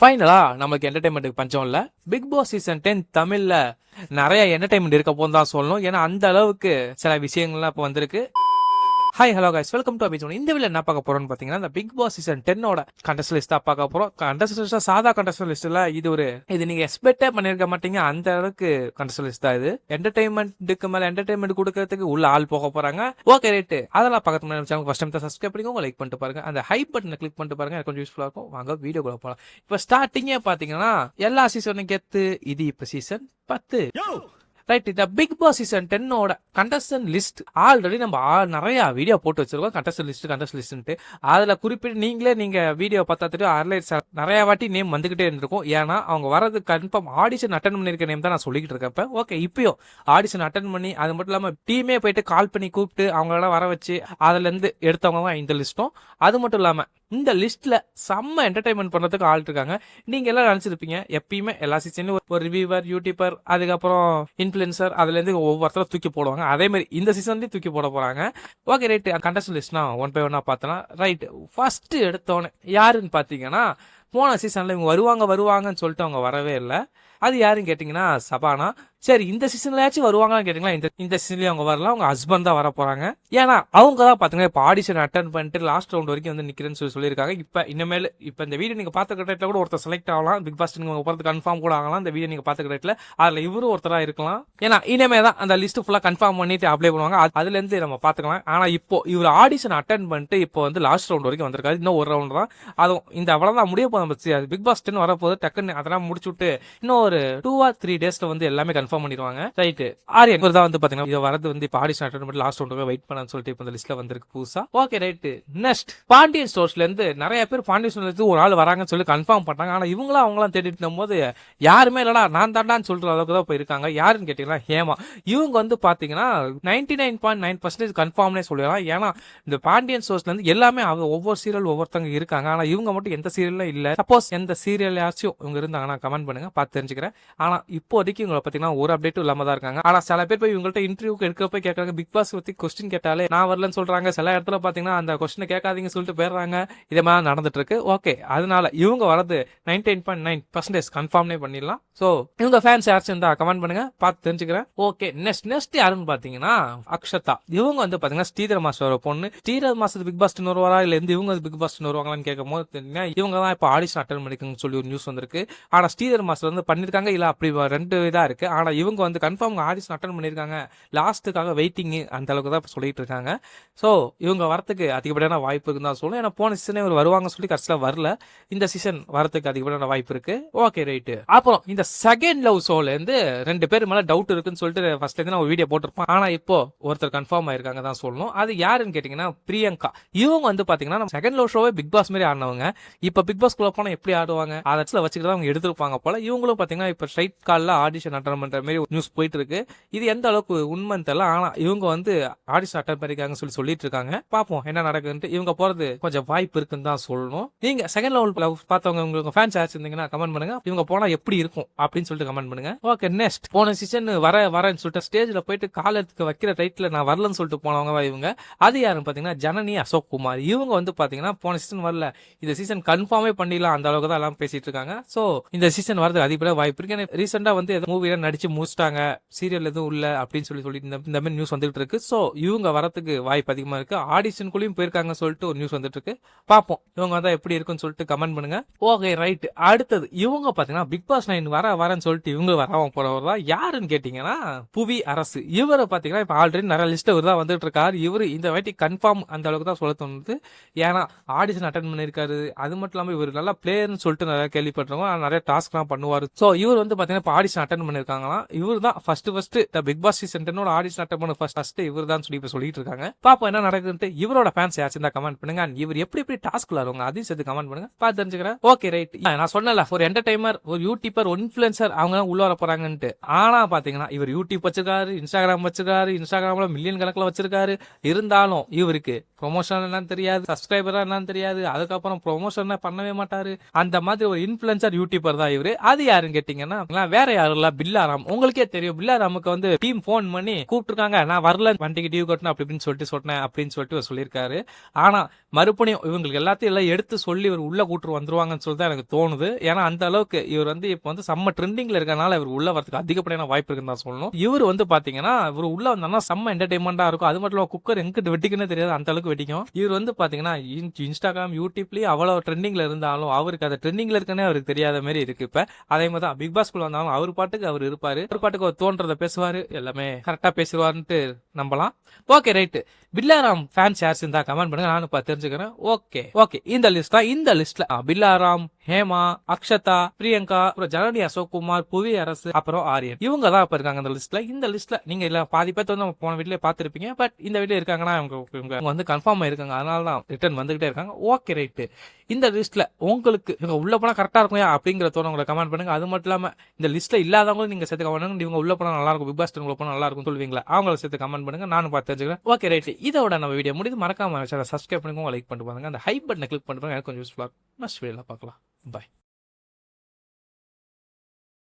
ஃபைனலா நமக்கு என்டர்டைன்மெண்ட்டுக்கு பஞ்சம் இல்ல. பிக் பாஸ் சீசன் 10 தமிழ்ல நிறைய என்டர்டைன்மெண்ட் இருக்க போன்னு தான் சொல்லணும். ஏன்னா அந்த அளவுக்கு சில விஷயங்கள்லாம் இப்போ வந்திருக்கு. Hi hello guys, welcome to அபிஜோன். இந்த வீடியோ என்ன பார்க்க போறோம்னு பார்த்தீங்கன்னா, இந்த பிக் பாஸ் சீசன் 10ஓட கண்டஸ்ட் லிஸ்ட் தான் பார்க்க போறோம். கண்டஸ்ட் லிஸ்ட் சாதா கண்டஸ்ட் லிஸ்ட் இல்ல, இது நீங்க எக்ஸ்பெக்டே பண்ணிருக்க மாட்டீங்க. அந்த அளவுக்கு கண்டஸ்ட் லிஸ்ட் தான் இது. என்டர்டைன்மெண்ட்டுக்கு மேல என்டர்டைன்மெண்ட் கொடுக்கறதுக்கு உள்ள ஆள் போக போறாங்க. ஓகே ரைட், அதெல்லாம் பார்க்கறது முன்னாடி சேனல் ஃபர்ஸ்ட் டைம் தான் சப்ஸ்கிரைப் பண்ணிக்கோங்க, லைக் பண்ணிட்டு பாருங்க, அந்த ஹைப் பட்டனை கிளிக் பண்ணிட்டு பாருங்க, எனக்கு கொஞ்சம் யூஸ்ஃபுல்லா இருக்கும். வாங்க வீடியோக்குள்ள போலாம். இப்போ ஸ்டார்டிங்கே பாத்தீங்கன்னா எல்லா சீசனும் கெத்து, இது இப்போ சீசன் 10. ரைட், இந்த பிக் பாஸ் சீசன் 10ஓட கண்டஸ்டன்ட் லிஸ்ட் ஆல்ரெடி நம்ம நிறைய வீடியோ போட்டு வச்சிருக்கோம். கண்டஸ்ட் லிஸ்ட் அதுல குறிப்பிட்டு நீங்க வீடியோ பார்த்தா தெரியும், ஹைலைட்ஸ் நிறைய வாட்டி நேம் வந்துகிட்டே இருந்திருக்கும். ஏன்னா அவங்க வரது கன்ஃபார்ம் ஆடிஷன் அட்டன் பண்ணிருக்க நேம் தான் நான் சொல்லிக்கிட்டு இருக்கேன். ஓகே, இப்பயும் ஆடிஷன் அட்டன் பண்ணி, அது மட்டும் இல்லாம டீமே போயிட்டு கால் பண்ணி கூப்பிட்டு அவங்களெல்லாம் வர வச்சு அதுல இருந்து எடுத்தவங்க தான் இந்த லிஸ்ட்டும். அது மட்டும் இல்லாம இந்த லிஸ்ட்ல செம்ம என்டர்டைன்மெண்ட் பண்றதுக்கு ஆள் இருக்காங்க. நீங்க எல்லாம் நினைச்சிருப்பீங்க எப்பயுமே எல்லா சீசன்லயும் ஒரு ரிவ்யூவர், யூடியூபர், அதுக்கப்புறம் இன்ஃபுளுசர், அதுல இருந்து ஒவ்வொருத்தரும் தூக்கி போடுவாங்க. அதே மாதிரி இந்த சீசன்லயும் தூக்கி போட போறாங்க. ஓகே ரைட், கண்டஸ்ட் லிஸ்ட்னா ஒன் பை ஒன்னா பார்த்தோன்னா ரைட், ஃபர்ஸ்ட் எடுத்தோன்னே யாருன்னு பாத்தீங்கன்னா, போன சீசன்ல இவங்க வருவாங்கன்னு சொல்லிட்டு அவங்க வரவே இல்லை. அது யாருன்னு கேட்டீங்கன்னா சபானா. சரி, இந்த சீசன்லயாச்சும் வருவாங்கன்னு கேட்டீங்களா, இந்த சீசன்லயும் அவங்க வரலாம். அவங்க ஹஸ்பண்ட் தான் வர போறாங்க. ஏன்னா அவங்க தான் பாத்தீங்கன்னா இப்ப ஆடிஷன் அட்டன் பண்ணிட்டு லாஸ்ட் ரவுண்ட் வரைக்கும் வந்து நிக்கிறேன்னு சொல்லியிருக்காங்க. இப்ப இந்த வீடியோ நீங்க பாத்த கிட்ட கூட ஒருத்தர் செலக்ட் ஆகலாம். பிக் பாஸ் நீங்க போறது கன்ஃபார்ம் கூட ஆகலாம். இந்த வீடியோ நீங்க பாத்த கிட்ட அதுல இவரும் ஒருத்தரா இருக்கலாம். ஏன்னா இனிமே தான் அந்த லிஸ்ட் ஃபுல்லா கன்ஃபார்ம் பண்ணிட்டு அப்ளை பண்ணுவாங்க. அதுல இருந்து நம்ம பாத்துக்கலாம். ஆனா இப்போ இவர் ஆடிஷன் அட்டன் பண்ணிட்டு இப்போ வந்து லாஸ்ட் ரவுண்ட் வரைக்கும் வந்திருக்காரு. இன்னும் ஒரு ரவுண்ட் தான், அதுவும் இந்த அவ்வளவுதான் முடிய போதும். பிக் பாஸ் 10 வரப்போது, டக்குன்னு அதெல்லாம் முடிச்சு விட்டு இன்னும் ஒரு 2 or 3 டேஸ்ல வந்து எல்லாமே கன்ஃபார்ம் பண்ணிடுவாங்க. ரைட், ஆரியன் தான் வந்து பாத்தீங்கன்னா இது வரது வந்து இப்போ ஆடிஷன் அட்டன் பண்ணி லாஸ்ட் ரவுண்டுக்கு வெயிட் பண்ணான்னு சொல்லிட்டு இப்போ இந்த லிஸ்ட்ல வந்திருக்கு புதுசா. ஓகே ரைட், நெக்ஸ்ட் பாண்டியன் ஸ்டோர்ஸ்ல இருந்து நிறைய பேர் பாண்டியன் ஸ்டோர்ல இருந்து ஒரு ஆள் வராங்கன்னு சொல்லி கன்ஃபார்ம் பண்ணாங்க. ஆனா அவங்களாம் தேடிட்டு இருக்கும்போது யாருமே இல்லடா நான் தாண்டான்னு சொல்ற அளவுக்கு தான் போயிருக்காங்க. யாருன்னு கேட்டீங்கன்னா ஹேமா. இவங்க வந்து பாத்தீங்கன்னா 99.9% கன்ஃபார்ம்னே சொல்லலாம். ஏன்னா இந்த பாண்டியன் ஸ்டோர்ஸ்ல இருந்து எல்லாமே அவங்க ஒவ்வொரு சீரியல் ஒவ்வொருத்தங்க இருக்காங்க. ஆனா இவங்க மட்டும் எந்த சீரியலும் இல்ல. சப்போஸ் எந்த சீரியலாச்சும் இவங்க இருந்தாங்கன்னா கமெண்ட் பண்ணுங்க, பார்த்து தெரிஞ்சுக்கிறேன். ஆனா இப்போதைக்கு இவங்களை பாத்தீங்கன்னா ஒரு அப்டேட்டும் இல்லாம தான் இருக்காங்க. ஆனா சில பேர் போய் இவங்கள்ட்ட இன்டர்வியூக்கு எடுக்கிறப்ப கேட்கறாங்க, பிக் பாஸ் பத்தி கொஸ்டின் கேட்டாலே நான் வரலன்னு சொல்றாங்க. சில இடத்துல பாத்தீங்கன்னா அந்த கொஸ்டினை கேட்காதீங்க சொல்லிட்டு போயிடுறாங்க. இதே மாதிரி நடந்துட்டு இருக்கு. ஓகே, அதனால இவங்க வரது 99.9% கன்ஃபார்ம்னே பண்ணிடலாம். சோ இவங்க ஃபேன்ஸ் யாராச்சும் இருந்தா கமெண்ட் பண்ணுங்க, பார்த்து தெரிஞ்சுக்கிறேன். ஓகே, நெக்ஸ்ட் யாருன்னு பாத்தீங்கன்னா அக்ஷதா. இவங்க வந்து பாத்தீங்கன்னா ஸ்ரீதர் மாஸ்டர் பொண்ணு. ஸ்ரீதர் மாஸ்டர் பிக் பாஸ் வருவாரா இல்ல இவங்க பிக் பாஸ் வருவாங்களான்னு கேட்கும் போது இவங்க தான் இப்ப ஆடிஷன் அட்டன் பண்ணிருக்காங்கன்னு சொல்லி ஒரு நியூஸ் வந்திருக்கு. ஆனா ஸ்ரீதர் மாஸ்டர் வந்து பண்ணிருக்காங்க இல்ல, அப்படி 2 இதா இருக்கு. ஆனா இவங்க வந்து கன்ஃபார்ம் ஆடிஷன் அட்டன் பண்ணிருக்காங்க, லாஸ்ட்டுக்காக வெயிட்டிங், அந்த அளவுக்கு தான் சொல்லிட்டு இருக்காங்க. சோ இவங்க வரத்துக்கு அதிகப்படியான வாய்ப்பு இருக்குன்னு தான் சொல்லுவேன். ஏன்னா போன சீசனே இவர் வருவாங்க சொல்லி கடைசியில வரல. இந்த சீசன் வரதுக்கு அதிகப்படியான வாய்ப்பு இருக்கு. ஓகே ரைட், அப்புறம் இந்த செகண்ட் லவ் ஷோல இருந்து 2 பேர் மேல டவுட் இருக்குன்னு சொல்லிட்டு ஃபர்ஸ்ட்ல இருந்து நான் ஒரு வீடியோ போட்டிருப்பேன். ஆனா இப்போ ஒருத்தர் கன்ஃபார்ம் ஆயிருக்காங்க தான் சொல்லணும். அது யாருன்னு கேட்டீங்கன்னா பிரியங்கா. இவங்க வந்து பாத்தீங்கன்னா நம்ம செகண்ட் லவ் ஷோவே பிக் பாஸ் மாதிரி ஆடினவங்க. இப்ப பிக் பாஸ் குள்ள போனா எப்படி ஆடுவாங்க அதை வச்சுக்கிட்டு அவங்க எடுத்திருப்பாங்க போல. இவங்களும் பாத்தீங்கன்னா இப்ப ஸ்ட்ரைட் கால்ல ஆடிஷன் அட்டன் பண்ற மாதிரி நியூஸ் போயிட்டு இருக்கு. இது எந்த அளவுக்கு உண்மைன்னு தெரியல. ஆனா இவங்க வந்து ஆடிஷன் அட்டன் பண்ணிருக்காங்க சொல்லிட்டு இருக்காங்க. பாப்போம் என்ன நடக்குதுன்னு. இவங்க போறது கொஞ்சம் வாய்ப்பு இருக்குன்னு தான் சொல்லணும். நீங்க செகண்ட் லெவல் பார்த்தவங்க உங்களுக்கு ஃபேன்ஸ் யாராச்சும் இருந்தீங்கன்னா கமெண்ட் பண்ணுங்க, இவங்க போனா எப்படி இருக்கும் அப்படின்னு சொல்லிட்டு கமெண்ட் பண்ணுங்க. ஓகே, நெக்ஸ்ட் போன சீசன் வரேன்னு சொல்லிட்டு ஸ்டேஜ்ல போயிட்டு கால் எடுத்து வைக்கிற டைட்ல நான் வரலன்னு சொல்லிட்டு போனவங்க இவங்க. அது யாருன்னு பாத்தீங்கன்னா ஜனனி அசோக் குமார். இவங்க வந்து பாத்தீங்கன்னா போன சீசன் வரல, இந்த சீசன் கன்ஃபார்மே பண்ணிடலாம் அந்த அளவுக்கு தான் எல்லாம் பேசிட்டு இருக்காங்க. சோ இந்த சீசன் வரது அதிகப்படியா வாய்ப்பு இருக்கு. ரீசெண்டா வந்து மூவில நடிச்சு முடிச்சிட்டாங்க, சீரியல் எதுவும் இல்ல அப்படின்னு சொல்லி இந்த மாதிரி நியூஸ் வந்துட்டு இருக்கு. சோ இவங்க வரதுக்கு வாய்ப்பு அதிகமா இருக்கு. ஆடிஷனுக்குள்ளயும் போயிருக்காங்க சொல்லிட்டு ஒரு நியூஸ் வந்துட்டு இருக்கு. பாப்போம் இவங்க தான் எப்படி இருக்குன்னு சொல்லிட்டு கமெண்ட் பண்ணுங்க. ஓகே ரைட், அடுத்தது இவங்க பாத்தீங்கன்னா பிக் பாஸ் 9 வரேன்னு சொல்லிட்டு இவங்க வராம போறவர் தான் யாருன்னு கேட்டீங்கன்னா புவி அரசு. இவரை பாத்தீங்கன்னா இப்ப ஆல்ரெடி நிறைய லிஸ்ட் இவர் தான் வந்துட்டு இருக்காரு. இவரு இந்த வாட்டி கன்ஃபார்ம் அந்த அளவுக்கு தான் சொல்ல தோணுது. ஏன்னா ஆடிஷன் அட்டன் பண்ணிருக்காரு. அது மட்டும் இல்லாம இவர் நல்லா பிளேயர்னு சொல்லிட்டு நிறைய கேள்விப்பட்டிருக்கோம். நிறைய டாஸ்க் எல்லாம் பண்ணுவாரு. சோ இவர் வந்து பாத்தீங்கன்னா ஆடிஷன் அட்டன் பண்ணிருக்காங்களாம். இவர் தான் first big boss season 10 audition attend பண்ண ஃபர்ஸ்ட் இவர் தான் சொல்லி இப்ப சொல்லிட்டு இருக்காங்க. பாப்போம் என்ன நடக்குதுன்னு. இவரோட ஃபேன்ஸ் யாராச்சும் இருந்தா கமெண்ட் பண்ணுங்க. இவர் எப்படி டாஸ்க் விளையாடுவாங்க அதையும் சேர்த்து கமெண்ட் பண்ணுங்க, பார்த்து தெரிஞ்சுக்கிறேன். ஓகே ரைட், நான் சொன்னல ஒரு என்டர்டைனர், ஒரு யூடியூபர், ஒரு இன்ஃபுளுசர் அவங்க உள்ள வர போறாங்கன்ட்டு. ஆனா பாத்தீங்கன்னா இவர் யூடியூப் வச்சிருக்காரு, இன்ஸ்டாகிராம்ல மில்லியன் கணக்குல வச்சிருக்காரு. இருந்தாலும் இவருக்கு ப்ரொமோஷன் என்னன்னு தெரியாது, சப்ஸ்கிரைபரா என்னன்னு தெரியாது, அதுக்கப்புறம் ப்ரொமோஷன் பண்ணவே மாட்டாரு. அந்த மாதிரி ஒரு இன்ஃபுளுசர் யூடியூபர் தான் இவரு. அது யாருன்னு கேட்டீங்கன்னா வேற யாரும் இல்ல, பில்லாராம். உங்களுக்கே தெரியும் பில்லாராமுக்கு வந்து டீம் போன் பண்ணி கூப்பிட்டுருக்காங்க, நான் வரல வண்டிக்கு டியூ கட்டணும் அப்படி இப்படின்னு சொல்லிட்டு சொன்னேன் அப்படின்னு சொல்லிட்டு சொல்லியிருக்காரு. ஆனா மறுபடியும் இவங்களுக்கு எல்லாத்தையும் எல்லாம் எடுத்து சொல்லி இவர் உள்ள கூட்டு வந்துருவாங்கன்னு சொல்லி தான் எனக்கு தோணுது. ஏன்னா அந்த அளவுக்கு இவர் வந்து இப்ப வந்து செம்ம ட்ரெண்டிங்ல இருக்கனால இவர் உள்ள வரதுக்கு அதிகப்படியான வாய்ப்பு இருக்குன்னு தான் சொல்லணும். இவர் வந்து பாத்தீங்கன்னா இவர் உள்ள வந்தா செம்ம என்டர்டைன்மெண்டா இருக்கும். அது மட்டும் இல்லாம குக்கர் எங்கிட்டு வெட்டிக்குன்னு தெரியாது, அந்த அளவுக்கு வெட்டிக்கும். இவர் வந்து பாத்தீங்கன்னா இன்ஸ்டாகிராம் யூடியூப்லயும் அவ்வளவு ட்ரெண்டிங்ல இருந்தாலும் அவருக்கு அது ட்ரெண்டிங்ல இருக்குன்னே அவருக்கு தெரியாத மாதிரி இருக்கு. இப்ப அதே மாதிரி தான் பிக் பாஸ்குள்ள வந்தாலும் அவர் பாட்டுக்கு அவர் இருப்பாரு, அவர் பாட்டுக்கு அவர் தோன்றதை பேசுவாரு, எல்லாமே கரெக்டா பேசுவாருன்ட்டு நம்பலாம். ஓகே ரைட், பில்லாராம் ஃபேன்ஸ் யார் இருந்தா கமெண்ட் பண்ணுங்க, நானும் தெரிஞ்சுக்கிறேன். ஓகே ஓகே, இந்த லிஸ்ட்ல பில்லாராம், ஹேமா, அக்ஷதா, பிரியங்கா, அப்புறம் ஜனனி அசோக்குமார், புவி அரசு, அப்புறம் ஆரியன், இவங்க தான் இப்ப இருக்காங்க இந்த லிஸ்ட்ல. இந்த லிஸ்ட்ல நீங்க இல்ல பாதி பேர் வந்து போன வீட்லயே பாத்துருப்பீங்க, பட் இந்த வீட்ல இருக்காங்கன்னா இவங்க வந்து கன்ஃபார்ம் ஆயிருக்காங்க, அதனால தான் ரிட்டர்ன் வந்துகிட்டே இருக்காங்க. ஓகே ரைட், இந்த லிஸ்ட்ல உங்களுக்கு இவங்க உள்ள போனா கரெக்டா இருக்கும் அப்படிங்கிற தோணு உங்களை கமெண்ட் பண்ணுங்க. அது மட்டும் இல்லாம இந்த லிஸ்ட்ல இல்லாதவங்களும் நீங்க சேர்த்து கமெண்ட் பண்ணுங்க, இவங்க உள்ள போனா நல்லா இருக்கும், பிக் பாஸ் உள்ள போனா நல்லா இருக்கும் சொல்லுவீங்களா, அவங்கள சேர்த்து கமெண்ட் பண்ணுங்க, நானும் பார்த்து தெரிஞ்சுக்கிறேன். ஓகே ரைட், இதோட நம்ம வீடியோ முடிது. மறக்காம சப்ஸ்கிரைப் பண்ணுங்க, லைக் பண்ணிட்டு பாருங்க, அந்த ஹைப் பட்டனை கிளிக் பண்ணிட்டு எனக்கு கொஞ்சம் யூஸ்ஃபுல்லா இருக்கும். நெக்ஸ்ட் வீடியோல பார்க்கலாம். பாய்.